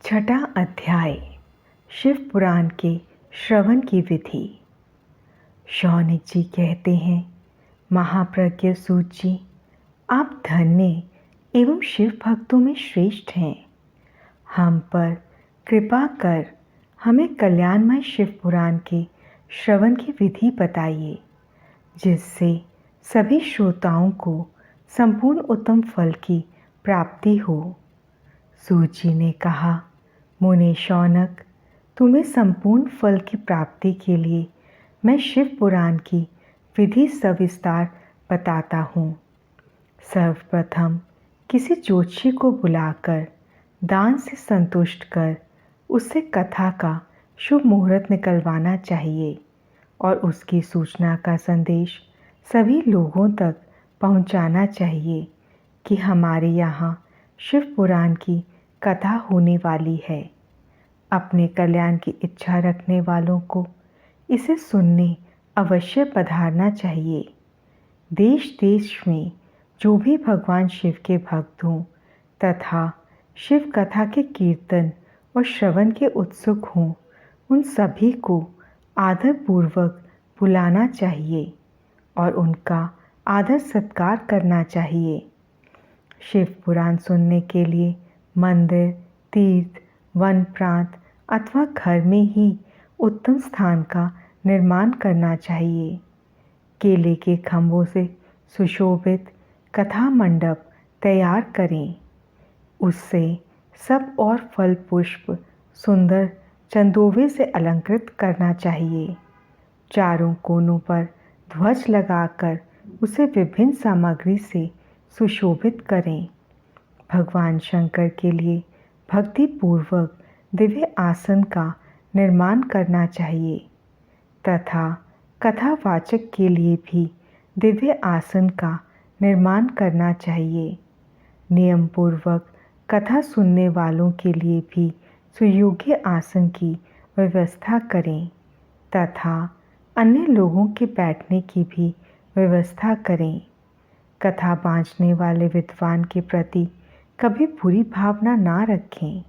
छठा अध्याय शिव पुराण के श्रवण की विधि। शौनक जी कहते हैं, महाप्रज्ञ सूत जी, आप धन्य एवं शिव भक्तों में श्रेष्ठ हैं। हम पर कृपा कर हमें कल्याणमय शिव पुराण के श्रवण की विधि बताइए, जिससे सभी श्रोताओं को संपूर्ण उत्तम फल की प्राप्ति हो। सूत जी ने कहा, मुने शौनक, तुम्हें संपूर्ण फल की प्राप्ति के लिए मैं शिव पुराण की विधि सविस्तार बताता हूँ। सर्वप्रथम किसी ज्योतिषी को बुलाकर दान से संतुष्ट कर उससे कथा का शुभ मुहूर्त निकलवाना चाहिए और उसकी सूचना का संदेश सभी लोगों तक पहुंचाना चाहिए कि हमारे यहाँ शिव पुराण की कथा होने वाली है। अपने कल्याण की इच्छा रखने वालों को इसे सुनने अवश्य पधारना चाहिए। देश देश में जो भी भगवान शिव के भक्त हों तथा शिव कथा के कीर्तन और श्रवण के उत्सुक हों, उन सभी को आदरपूर्वक बुलाना चाहिए और उनका आदर सत्कार करना चाहिए। शिव पुराण सुनने के लिए मंदिर, तीर्थ, वन प्रांत अथवा घर में ही उत्तम स्थान का निर्माण करना चाहिए। केले के खंभों से सुशोभित कथा मंडप तैयार करें। उससे सब और फल पुष्प सुंदर चंदोवे से अलंकृत करना चाहिए। चारों कोनों पर ध्वज लगाकर उसे विभिन्न सामग्री से सुशोभित करें। भगवान शंकर के लिए भक्तिपूर्वक दिव्य आसन का निर्माण करना चाहिए तथा कथावाचक के लिए भी दिव्य आसन का निर्माण करना चाहिए। नियम पूर्वक कथा सुनने वालों के लिए भी सुयोग्य आसन की व्यवस्था करें तथा अन्य लोगों के बैठने की भी व्यवस्था करें। कथा बाँचने वाले विद्वान के प्रति कभी बुरी भावना ना रखें।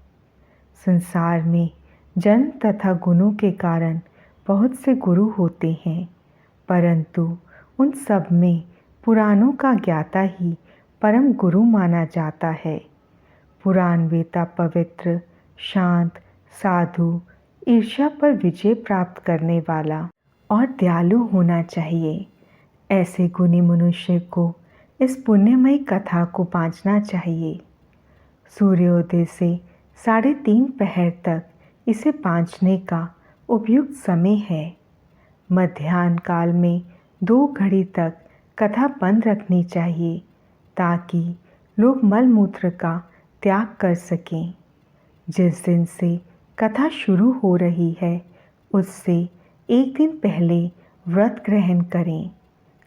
संसार में जन्म तथा गुणों के कारण बहुत से गुरु होते हैं, परंतु उन सब में पुराणों का ज्ञाता ही परम गुरु माना जाता है। पुराण वेता पवित्र, शांत, साधु, ईर्ष्या पर विजय प्राप्त करने वाला और दयालु होना चाहिए। ऐसे गुणी मनुष्य को इस पुण्यमयी कथा को बाँचना चाहिए। सूर्योदय से 3:30 पहर तक इसे बाँचने का उपयुक्त समय है। मध्याह्न काल में 2 घड़ी तक कथा बंद रखनी चाहिए ताकि लोग मलमूत्र का त्याग कर सकें। जिस दिन से कथा शुरू हो रही है उससे 1 दिन पहले व्रत ग्रहण करें।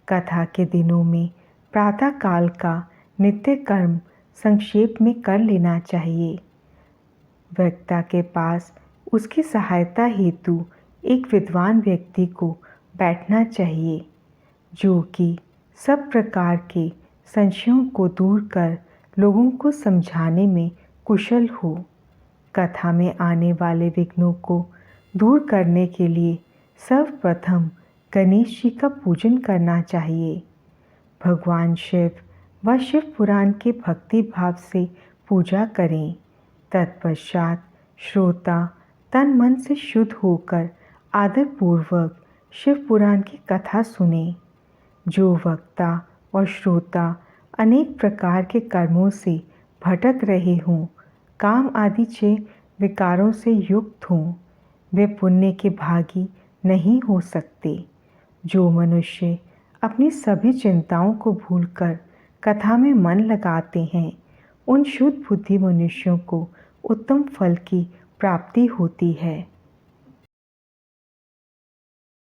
कथा के दिनों में प्रातः काल का नित्य कर्म संक्षेप में कर लेना चाहिए। वक्ता के पास उसकी सहायता हेतु एक विद्वान व्यक्ति को बैठना चाहिए, जो कि सब प्रकार के संशयों को दूर कर लोगों को समझाने में कुशल हो। कथा में आने वाले विघ्नों को दूर करने के लिए सर्वप्रथम गणेश जी का पूजन करना चाहिए। भगवान शिव व शिव पुराण के भक्ति भाव से पूजा करें। तत्पश्चात श्रोता तन मन से शुद्ध होकर आदरपूर्वक शिव पुराण की कथा सुने। जो वक्ता और श्रोता अनेक प्रकार के कर्मों से भटक रहे हों, काम आदि से विकारों से युक्त हों, वे पुण्य के भागी नहीं हो सकते। जो मनुष्य अपनी सभी चिंताओं को भूलकर कथा में मन लगाते हैं, उन शुद्ध बुद्धि मनुष्यों को उत्तम फल की प्राप्ति होती है।